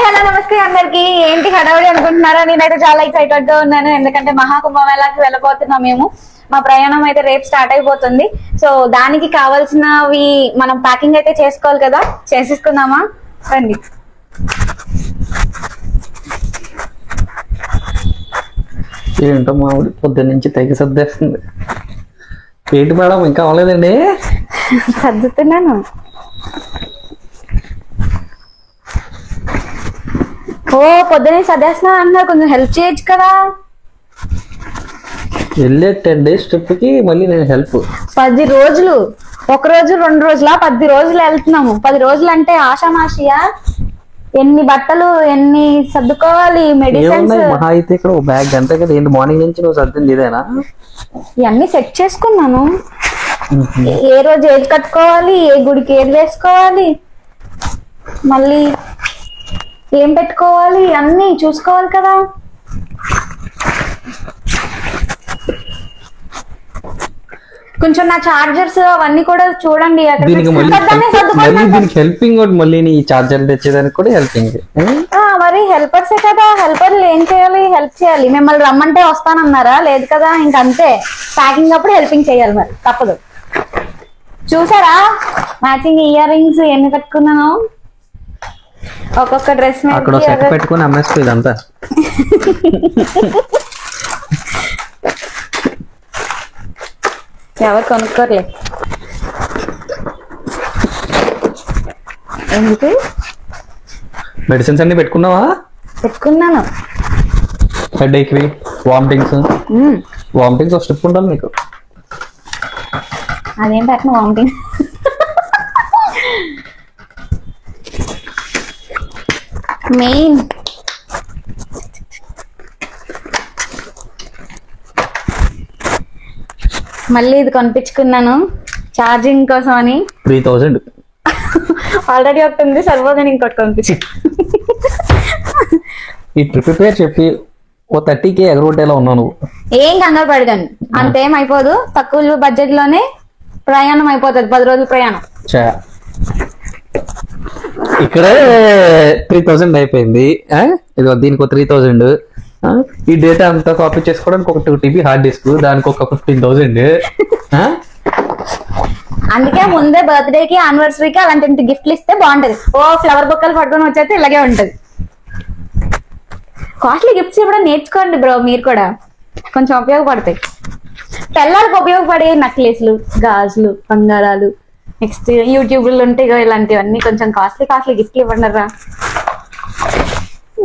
Hi hello నమస్తే అందరికి. ఏంటి హడావుడి అనుకుంటున్నారా? నేనైతే చాలా ఎక్సైటెడ్ గా ఉన్నాను, ఎందుకంటే మహాకుంభమేళాకి వెళ్ళబోతున్నాం మేము. మా ప్రయాణం అయితే రేపు స్టార్ట్ అయిపోతుంది. సో దానికి కావాల్సినవి మనం ప్యాకింగ్ అయితే చేసుకోవాలి కదా, చేసేసుకుందామా? రండి. ఏంటో మామిడి పొద్దున్న నుంచి తెగ సర్దేస్తుంది. ఏంటి మేడం ఇంకా అవ్వలేదండి? సర్దుతున్నాను. ఓ పొద్దునే సర్దేస్తున్నా అన్నారు, కొంచెం హెల్ప్ చేయొచ్చు కదా. వెళ్ళే 10 days ట్రిప్ కి మళ్ళీ నేను హెల్ప్. 10 రోజులు, ఒక రోజు 2 రోజులా? 10 రోజులు వెళ్తున్నాము. 10 రోజులు అంటే ఆషామాషియా? ఎన్ని బట్టలు, ఎన్ని సర్దుకోవాలి, మెడిసిన్స్. మహా అయితే ఇక్కడ ఒక బ్యాగ్ అంతే కదా. ఏంటి మార్నింగ్ నుంచి నువ్వు సర్దింది ఇదేనా? ఇవన్నీ సెట్ చేసుకున్నాను. ఏ రోజు ఏది కట్టుకోవాలి, ఏ గుడికి ఏది వేసుకోవాలి, మళ్ళీ ఏం పెట్టుకోవాలి, అన్ని చూసుకోవాలి కదా. కొంచెం నా చార్జర్స్ అవన్నీ కూడా చూడండి. దీనికి హెల్పింగ్ మళ్ళీ నీ చార్జర్ తెచ్చేదానికి కూడా హెల్పింగ్. మరి హెల్పర్సే కదా, హెల్పర్లు ఏం చేయాలి? హెల్ప్ చేయాలి. మిమ్మల్ని రమ్మంటే వస్తానన్నారా? లేదు కదా, ఇంకంతే. ప్యాకింగ్ అప్పుడు హెల్పింగ్ చేయాలి, మరి తప్పదు. చూసారా మ్యాచింగ్ ఇయర్ రింగ్స్ ఎన్ని పెట్టుకున్నాను? ఒక్కొక్క డ్రెస్ అక్కడ సెట్ పెట్టుకుని అమ్మేసుకో ఇదంతా. ఎవరు కొనుక్కోర్లే. ఎందుకు? మెడిసిన్స్ అన్ని పెట్టుకున్నావా? పెట్టుకున్నాను. హెడ్ ఏక్వి, వామిటింగ్స్ ఒక స్ట్రిప్ ఉండాలి మీకు. అదేం పెట్టను వామిటింగ్. మెయిన్ మళ్ళీ ఇది కొనిపించుకున్నాను ఛార్జింగ్ కోసం అని. 3000 ఆల్రెడీ ఒకటి ఉంది, సరిపోదని ఇంకోటి కొనిపించు. ఈ ట్రిప్ పేరు చెప్పి ఓ 30K ఎగరగొట్టేలా ఉన్నావు నువ్వు. ఏం కంగారు పడగాను, అంతేం అయిపోదు. తక్కువ బడ్జెట్ లోనే ప్రయాణం అయిపోతుంది. 10 రోజుల ప్రయాణం. ఇక్కడే 3000 అయిపోయింది. ఇది దీనికి 3000. ఈ డేటా అంతా కాపీ చేసుకోవడానికి ఒక 2 TB హార్డ్ డిస్క్, దానికి ఒక 15,000. అందుకే ముందే బర్త్డేకి, యానివర్సరీకి అలాంటి గిఫ్ట్లు ఇస్తే బాగుంటది. ఓ ఫ్లవర్ బొక్కలు పట్టుకొని వచ్చేస్తే ఇలాగే ఉంటది. కాస్ట్లీ గిఫ్ట్స్ ఇవ్వడం నేర్చుకోండి బ్రో, మీరు కూడా కొంచెం ఉపయోగపడతాయి. పిల్లలకు ఉపయోగపడే నక్లెస్లు, గాజులు, బంగారాలు, నెక్స్ట్ యూట్యూబ్లు ఉంటాయి ఇలాంటివన్నీ. కొంచెం కాస్ట్లీ గిఫ్ట్లు ఇవ్వండి రా.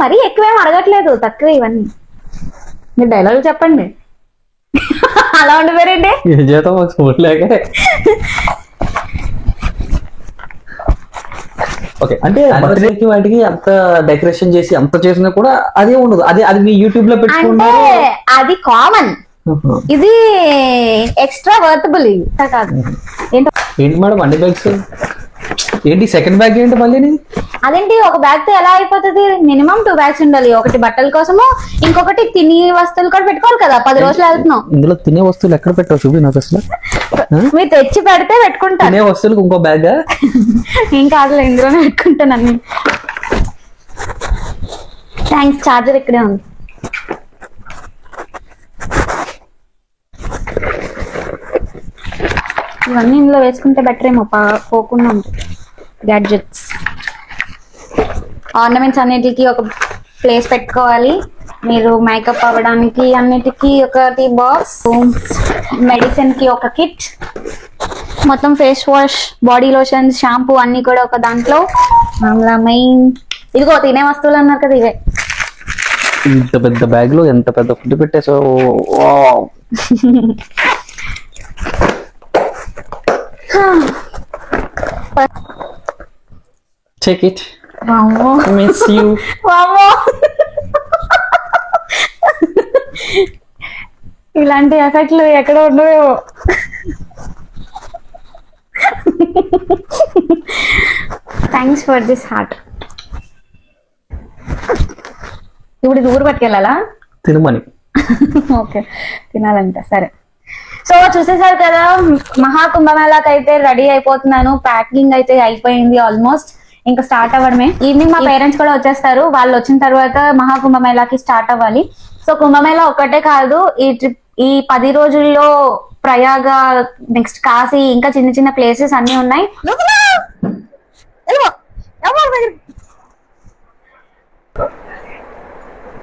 మరీ ఎక్కువేం అడగట్లేదు, తక్కువ ఇవన్నీ. మీరు డైలాగులు చెప్పండి. అలా ఉండిపోయారండి. ఓకే, అంటే బర్త్డేకి వాటికి అంత డెకరేషన్ చేసి అంత చేసినా కూడా అదే ఉండదు. అది మీ యూట్యూబ్ లో పెట్టుకుంటే అది కామన్. ఇది ఎక్స్ట్రా వర్తబుల్ కాదు. ఏంటి మేడం అన్ని బ్యాగ్స్ ఏంటి? సెకండ్ బ్యాగ్ ఏంటి మళ్ళీ? అదేంటి, ఒక బ్యాగ్ తో ఎలా అయిపోతుంది? మినిమం 2 బ్యాగ్స్ ఉండాలి. ఒకటి బట్టల కోసము, ఇంకొకటి తినే వస్తువులు కూడా పెట్టుకోవాలి కదా. 10 రోజులు వెళ్తున్నాం. ఇందులో తినే వస్తువులు ఎక్కడ పెట్టావు చూపి నాకు అసలు. మీరు తెచ్చి పెడితే పెట్టుకుంటా. తినే వస్తువులకు ఇంకో బ్యాగ్ ఏం కాదులే, ఇందులోనే పెట్టుకుంటాను అన్ని. థ్యాంక్స్. చార్జర్ ఇక్కడే ఉంది. ఇవన్నీ ఇందులో వేసుకుంటే బెటర్ ఏమో, పోకుండా ఉంటుంది. గ్యాడ్జెట్స్, ఆర్నమెంట్స్ అన్నిటికీ ఒక ప్లేస్ పెట్టుకోవాలి. మీరు మేకప్ అవ్వడానికి అన్నిటికీ ఒకటి బాక్స్, మెడిసిన్ కి ఒక కిట్, మొత్తం face wash, body lotions, shampoo అన్ని కూడా ఒక దాంట్లో. మెయిన్ ఇదిగో తినే వస్తువులు అన్నారు కదా, ఇవే. ఇంత పెద్ద బ్యాగ్ లో ఎంత పెద్ద ఫుడ్ పెట్టేసావు. Take it. వామ్మో. Miss you. వామ్మో. ఇలాంటి ఎఫెక్ట్లు ఎక్కడ ఉండవేమో. Thanks for this heart. ఇప్పుడు ఇది ఊరు పట్టుకెళ్ళాలా? తినమని. ఓకే, తినాలంట. సరే. సో చూసేసారు కదా, మహాకుంభమేళాకి అయితే రెడీ అయిపోతున్నాను. ప్యాకింగ్ అయితే అయిపోయింది ఆల్మోస్ట్. ఇంకా స్టార్ట్ అవ్వడమే. ఈవినింగ్ మా పేరెంట్స్ కూడా వచ్చేస్తారు. వాళ్ళు వచ్చిన తర్వాత మహాకుంభమేళాకి స్టార్ట్ అవ్వాలి. సో కుంభమేళా ఒక్కటే కాదు, ఈ ట్రిప్ ఈ 10 రోజుల్లో ప్రయాగ, నెక్స్ట్ కాశీ, ఇంకా చిన్న చిన్న ప్లేసెస్ అన్ని ఉన్నాయి.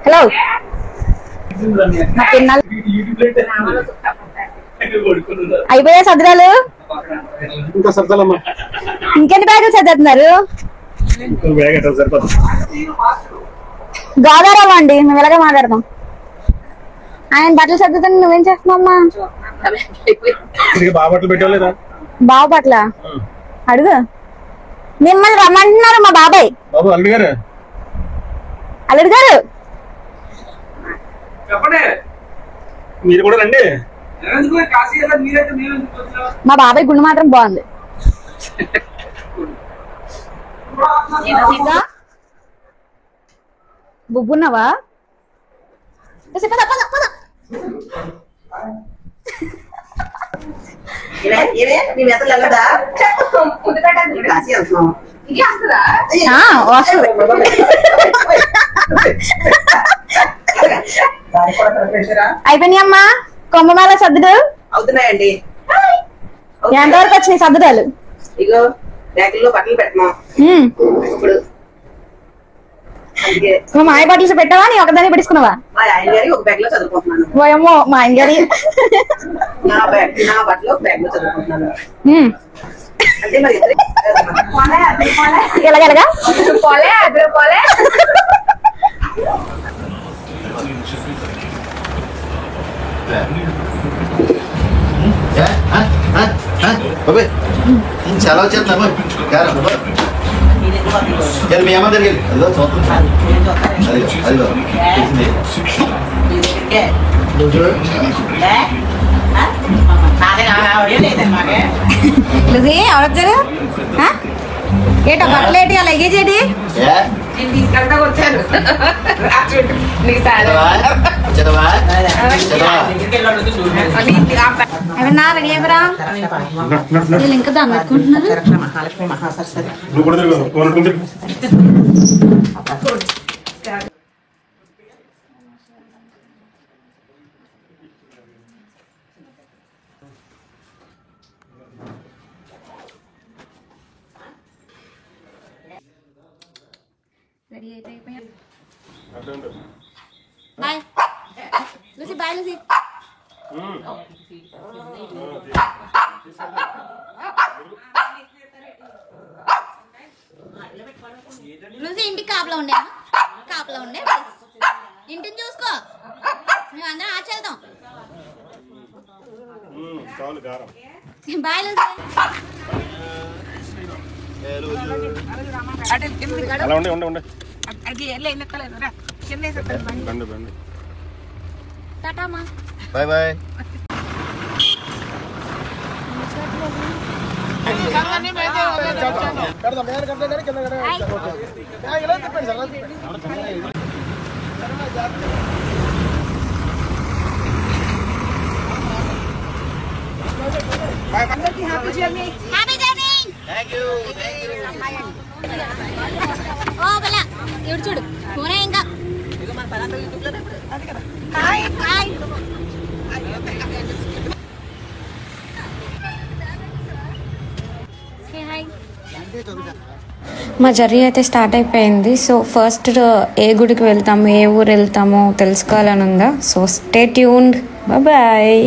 హలో అయిపోయా సదరాలు? ఇంకెన్ని బ్యాగులు చదువుతున్నారు? గోదావరి అండి, మేము ఎలాగ మాట్లాడదాం. ఆయన బట్టలు చదువుతాను, నువ్వేం చేస్తున్నావమ్మా? బాబు బట్టల అడుగు. మిమ్మల్ని రమ్మంటున్నారు మా బాబాయ్. అల్లుడు గారు మీరు కూడా రండి. మా బాబాయ్ గుండె మాత్రం బాగుంది. బుబ్బున్నావా? అయిపోయినాయమ్మా కుంభమేళ సర్దుడు? అవుతున్నాయండి. ఎంతవరకు వచ్చినాయి సర్దుడాలు? ఇగో బ్యాగుల్లో బట్టలు పెట్టమా ఇప్పుడు. మా ఆయన బట్టలు పెట్టావా, నీ ఒకదాన్ని పెట్టించుకున్నావా? మా ఆయన గారి ఒక బ్యాగ్ లో చదువుకుంటున్నాను. ఓయమ్మో మా ఆయన గారి నా బట్టలు ఒక బ్యాగ్ లో చదువుకుంటున్నాను. అంటే మరి ఎలాగెలగా పోలే అద్దరు పోలే. చాలా వచ్చేస్తున్నా మీ అమ్మ దగ్గర అదిగో చూస్తాను. అదిగో ఎవరొచ్చారు? ఏటో బట్టలు ఏంటి, ఆ లగేజ్ ఏంటి? తీసుకెళ్తా వచ్చాను. ఏమన్నా రెడీ అయ్యరా? వీళ్ళు ఇంకా దాన్ని పెట్టుకుంటున్నారు. రెడీ అయితే అయిపోయారు. Bye Lucy, bye Lucy. Lucy ఇంటికి కాపలా ఉండే, కాపలా ఉండే ఇంటిని చూసుకో. మేము అందరం ఆచేద్దాం. Bye Lucy. అలా ఉండే ఉండే ఉండే టాటా మా. Bye bye. Happy journey. Thank you. ఓ బలా ఇడు చూడు ఫోనే ఇంకా. Hi hi. మా జర్నీ అయితే స్టార్ట్ అయిపోయింది. సో ఫస్ట్ ఏ గుడికి వెళ్తాము, ఏ ఊరు వెళ్తామో తెలుసుకోవాలని ఉందా. So stay tuned. బాయ్.